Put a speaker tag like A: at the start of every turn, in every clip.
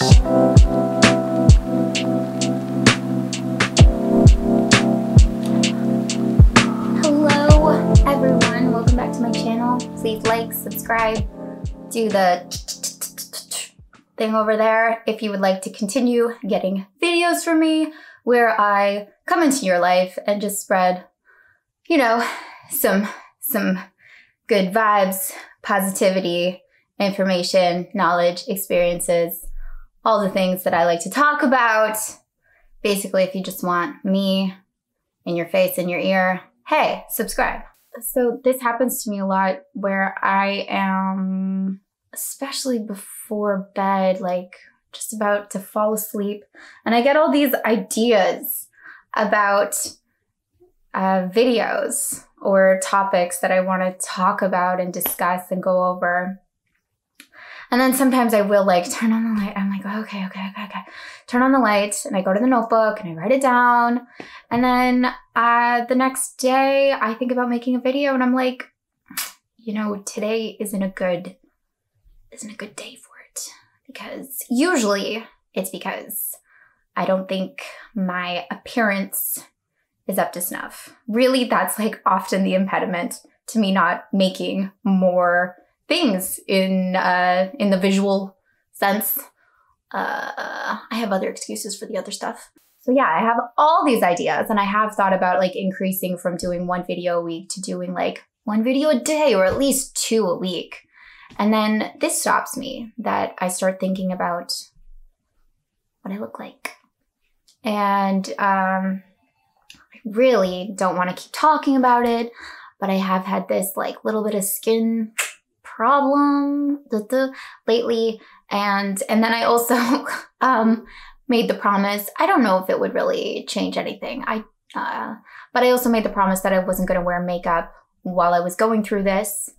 A: Everyone, welcome back to my channel. Please like, subscribe, do the thing over there if you would like to continue getting videos from me where I come into your life and just spread, you know, some good vibes, positivity, information, knowledge, experiences, all the things that I like to talk about. Basically, if you just want me in your face, in your ear, hey, subscribe. So this happens to me a lot where I am, especially before bed, like just about to fall asleep, and I get all these ideas about videos or topics that I want to talk about and discuss and go over. And then sometimes I will like turn on the light. I'm like, okay. Turn on the light, and I go to the notebook and I write it down. And then the next day I think about making a video and I'm like, you know, today isn't a good day for it. Because usually it's because I don't think my appearance is up to snuff. Really, that's like often the impediment to me not making more things in the visual sense. I have other excuses for the other stuff. So yeah, I have all these ideas, and I have thought about like increasing from doing one video a week to doing like one video a day or at least 2 a week. And then this stops me, that I start thinking about what I look like. And I really don't want to keep talking about it, but I have had this like little bit of skin problem lately, and then I also made the promise. I don't know if it would really change anything. But I also made the promise that I wasn't going to wear makeup while I was going through this.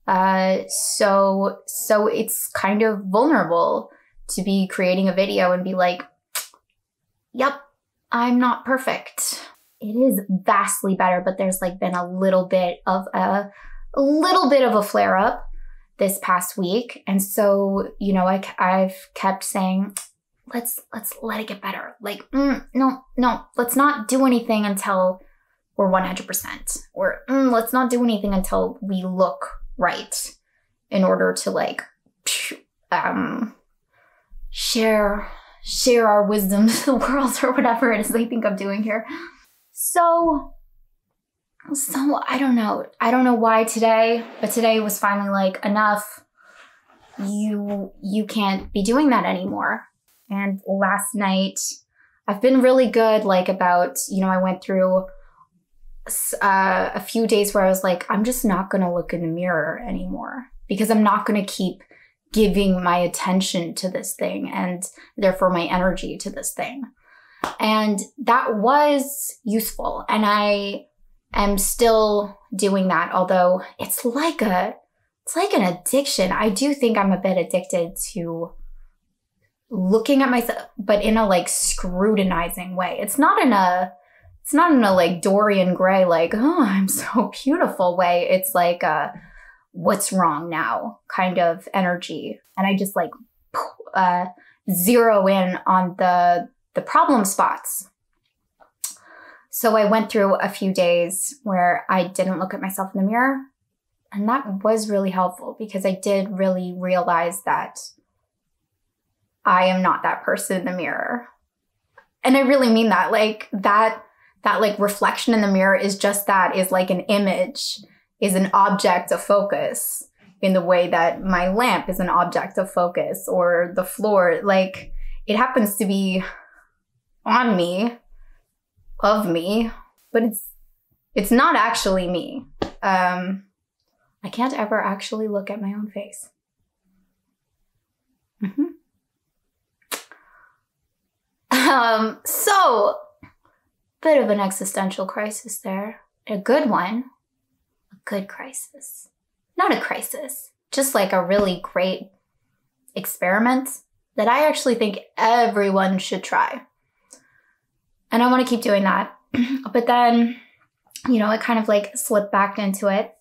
A: So it's kind of vulnerable to be creating a video and be like, yep, I'm not perfect. It is vastly better, but there's like been a little bit of a flare up this past week. And so, you know, I've kept saying, let's let it get better. Like, no, let's not do anything until we're 100%. Or let's not do anything until we look right, in order to like share our wisdom to the world, or whatever it is I think I'm doing here. So I don't know. I don't know why today, but today was finally like, enough. You can't be doing that anymore. And last night, I've been really good, like about, you know, I went through a few days where I was like, I'm just not going to look in the mirror anymore, because I'm not going to keep giving my attention to this thing and therefore my energy to this thing. And that was useful. And I am still doing that, although it's like an addiction. I do think I'm a bit addicted to looking at myself, but in a like scrutinizing way. It's not in a like Dorian Gray, like, oh, I'm so beautiful way. It's like a what's wrong now kind of energy. And I just like zero in on the problem spots. So I went through a few days where I didn't look at myself in the mirror. And that was really helpful, because I did really realize that I am not that person in the mirror. And I really mean that. Like that like reflection in the mirror is just that, is like an image, is an object of focus, in the way that my lamp is an object of focus, or the floor. Like, it happens to be on me, of me, but it's not actually me. I can't ever actually look at my own face. So, bit of an existential crisis there. A good one. A good crisis. Not a crisis. Just like a really great experiment that I actually think everyone should try. And I want to keep doing that. But then, you know, I kind of like slipped back into it.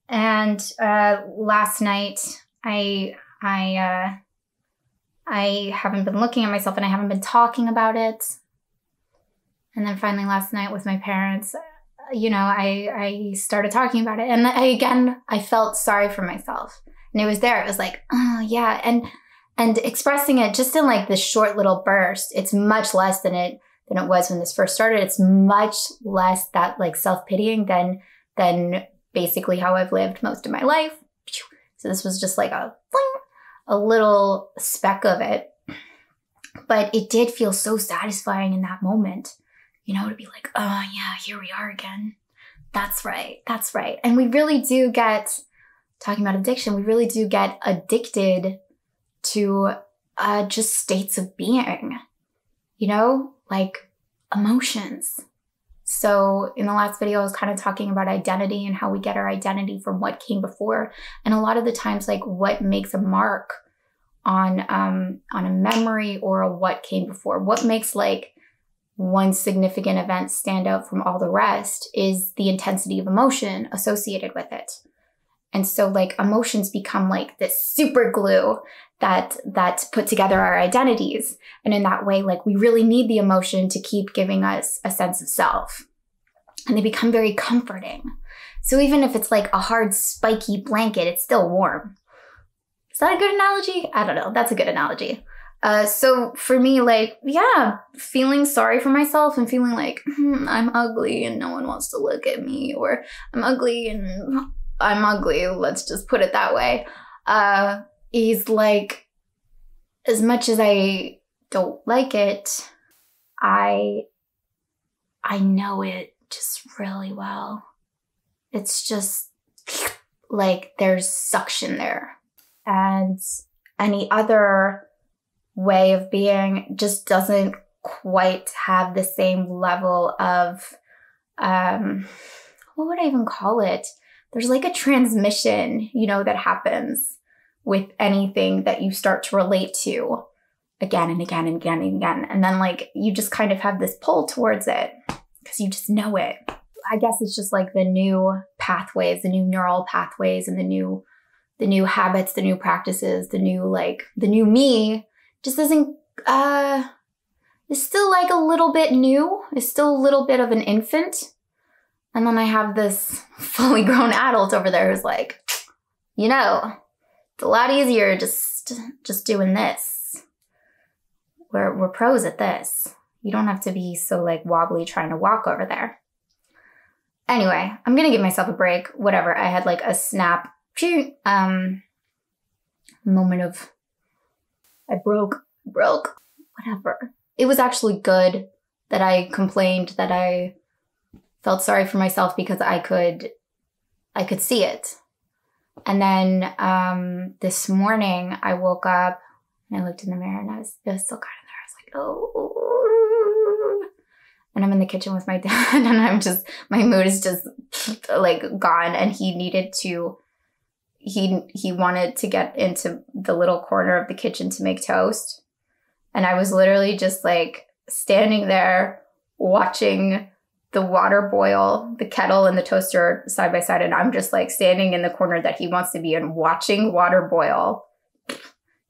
A: And last night, I I haven't been looking at myself and I haven't been talking about it. And then finally last night with my parents, you know, I started talking about it. And I felt sorry for myself. And it was there. It was like, oh yeah. And expressing it just in like this short little burst, it's much less than it was when this first started. It's much less that like self-pitying than basically how I've lived most of my life. So this was just like a little speck of it. But it did feel so satisfying in that moment, you know, to be like, oh yeah, here we are again. That's right. That's right. And we really do get, talking about addiction, we really do get addicted to just states of being, you know, like emotions. So in the last video, I was kind of talking about identity and how we get our identity from what came before. And a lot of the times, like what makes a mark on a memory or a what came before, what makes like one significant event stand out from all the rest is the intensity of emotion associated with it. And so like emotions become like this super glue that put together our identities. And in that way, like we really need the emotion to keep giving us a sense of self. And they become very comforting. So even if it's like a hard, spiky blanket, it's still warm. Is that a good analogy? I don't know. That's a good analogy. So for me, like, yeah, feeling sorry for myself and feeling like I'm ugly and no one wants to look at me, or I'm ugly and I'm ugly, let's just put it that way, is like, as much as I don't like it, I know it just really well. It's just like there's suction there. And any other way of being just doesn't quite have the same level of, what would I even call it? There's like a transmission, you know, that happens with anything that you start to relate to again and again and again and again. And then like you just kind of have this pull towards it because you just know it. I guess it's just like the new pathways, the new neural pathways, and the new habits, the new practices, the new me just isn't, is still like a little bit new. It's still a little bit of an infant. And then I have this fully grown adult over there who's like, you know, it's a lot easier just doing this. We're pros at this. You don't have to be so like wobbly trying to walk over there. Anyway, I'm gonna give myself a break. Whatever. I had like a snap moment of I broke, whatever. It was actually good that I complained, that I felt sorry for myself because I could see it. And then this morning I woke up and I looked in the mirror and it was still kind of there. I was like, oh. And I'm in the kitchen with my dad and my mood is just like gone. And he wanted to get into the little corner of the kitchen to make toast. And I was literally just like standing there watching the water boil, the kettle and the toaster side by side. And I'm just like standing in the corner that he wants to be in, watching water boil,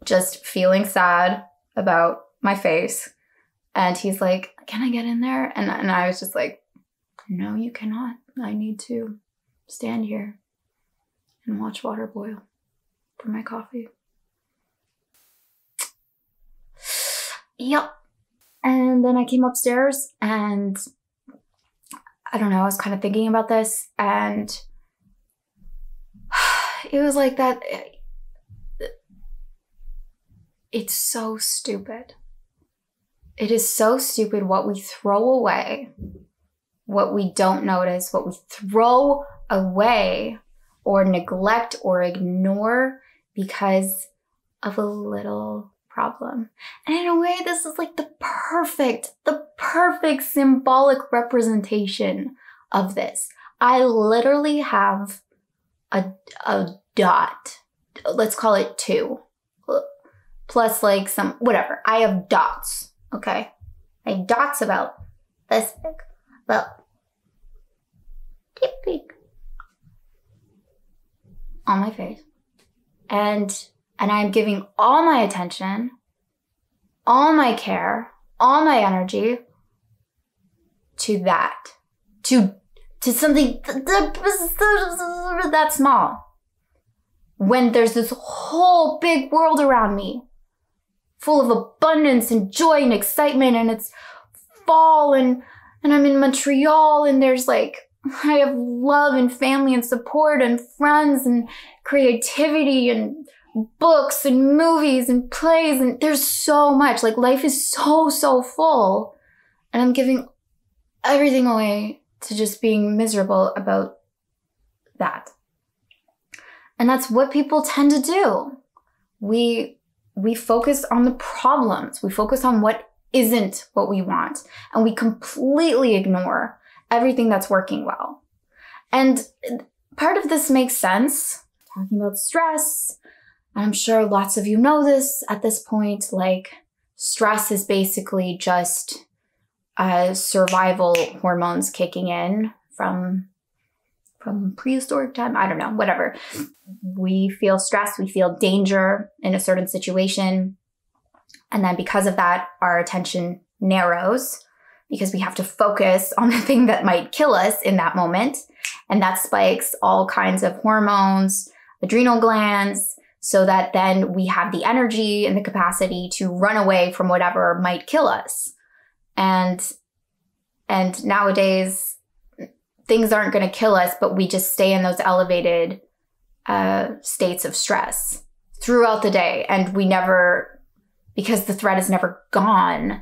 A: just feeling sad about my face. And he's like, can I get in there? And I was just like, no, you cannot. I need to stand here and watch water boil for my coffee. Yep. And then I came upstairs and I don't know, I was kind of thinking about this and it was like that. It's so stupid. It is so stupid what we throw away, what we don't notice, what we throw away or neglect or ignore because of a little problem. And in a way, this is like the perfect symbolic representation of this. I literally have a dot, let's call it 2, plus like some, whatever. I have dots, okay? I have dots about this big, about big on my face. And I'm giving all my attention all my care, all my energy to that, to something that small. When there's this whole big world around me, full of abundance and joy and excitement, and it's fall, and I'm in Montreal, and there's like, I have love and family and support and friends and creativity and books and movies and plays, and there's so much. Like, life is so full, and I'm giving everything away to just being miserable about that. And that's what people tend to do. We focus on the problems. We focus on what isn't what we want, and we completely ignore everything that's working well. And part of this makes sense. Talking about stress, I'm sure lots of you know this at this point, like, stress is basically just survival hormones kicking in from prehistoric time. I don't know, whatever. We feel stress, we feel danger in a certain situation. And then because of that, our attention narrows because we have to focus on the thing that might kill us in that moment. And that spikes all kinds of hormones, adrenal glands, so that then we have the energy and the capacity to run away from whatever might kill us. And nowadays, things aren't going to kill us, but we just stay in those elevated states of stress throughout the day. And we never, because the threat is never gone,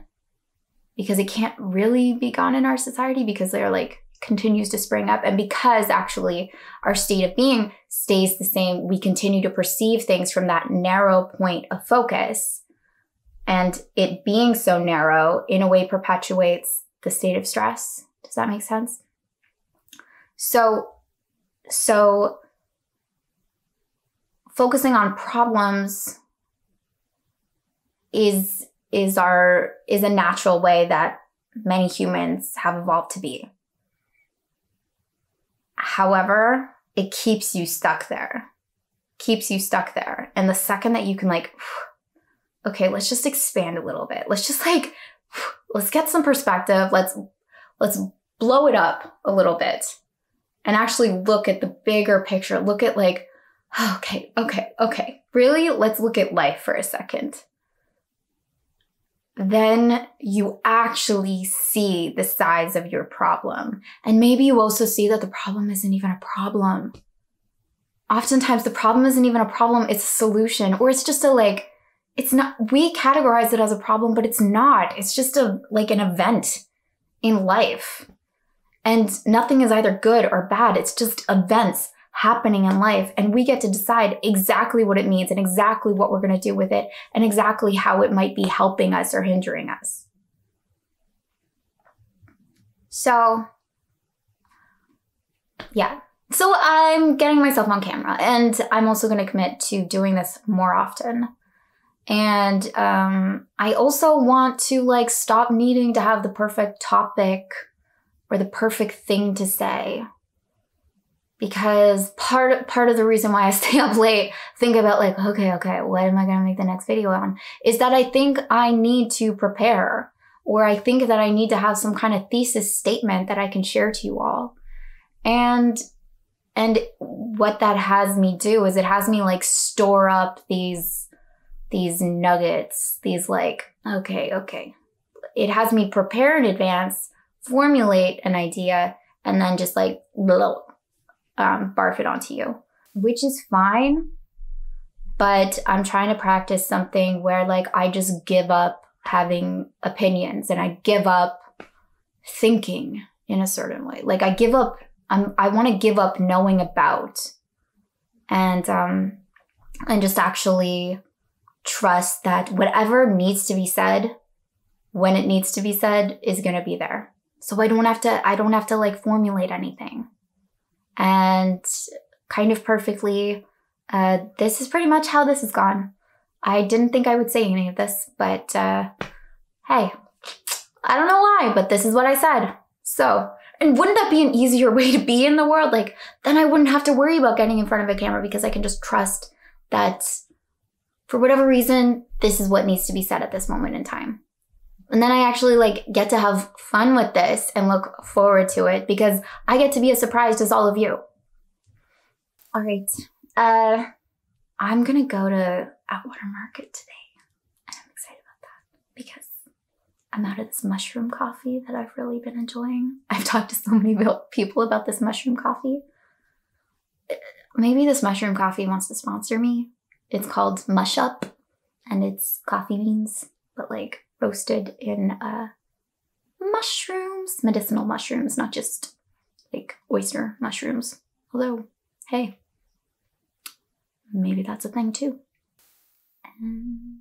A: because it can't really be gone in our society, because they're like, continues to spring up. And because actually our state of being stays the same, we continue to perceive things from that narrow point of focus. And it being so narrow, in a way, perpetuates the state of stress. Does that make sense? So focusing on problems is a natural way that many humans have evolved to be. However, it keeps you stuck there. And the second that you can like, okay, let's just expand a little bit. Let's just like, let's get some perspective. Let's blow it up a little bit and actually look at the bigger picture. Look at like, okay. Really? Let's look at life for a second. Then you actually see the size of your problem. And maybe you also see that the problem isn't even a problem. Oftentimes the problem isn't even a problem, it's a solution, or it's just it's not, we categorize it as a problem, but it's not. It's just an event in life. And nothing is either good or bad. It's just events happening in life. And we get to decide exactly what it means and exactly what we're going to do with it and exactly how it might be helping us or hindering us. So, yeah. So I'm getting myself on camera, and I'm also going to commit to doing this more often. And I also want to stop needing to have the perfect topic or the perfect thing to say. Because part of the reason why I stay up late, think about okay, what am I going to make the next video on? Is that I think I need to prepare, or I think that I need to have some kind of thesis statement that I can share to you all. And what that has me do is it has me store up these nuggets, okay. It has me prepare in advance, formulate an idea, and then just barf it onto you, which is fine. But I'm trying to practice something where I just give up having opinions and I give up thinking in a certain way. I give up, I want to give up knowing about and just actually trust that whatever needs to be said, when it needs to be said, is going to be there. So I don't have to formulate anything. And kind of perfectly, this is pretty much how this has gone. I didn't think I would say any of this, but hey, I don't know why, but this is what I said. So, and wouldn't that be an easier way to be in the world? Then I wouldn't have to worry about getting in front of a camera because I can just trust that for whatever reason, this is what needs to be said at this moment in time. And then I actually like get to have fun with this and look forward to it because I get to be as surprised as all of you. All right. I'm going to go to Atwater Market today. And I'm excited about that because I'm out of this mushroom coffee that I've really been enjoying. I've talked to so many people about this mushroom coffee. Maybe this mushroom coffee wants to sponsor me. It's called Mush Up, and it's coffee beans, but like roasted in mushrooms, medicinal mushrooms, not just like oyster mushrooms. Although, hey, maybe that's a thing too. And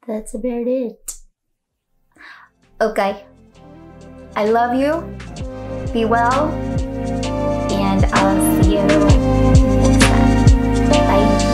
A: that's about it. Okay. I love you. Be well. And I'll see you next time. Bye.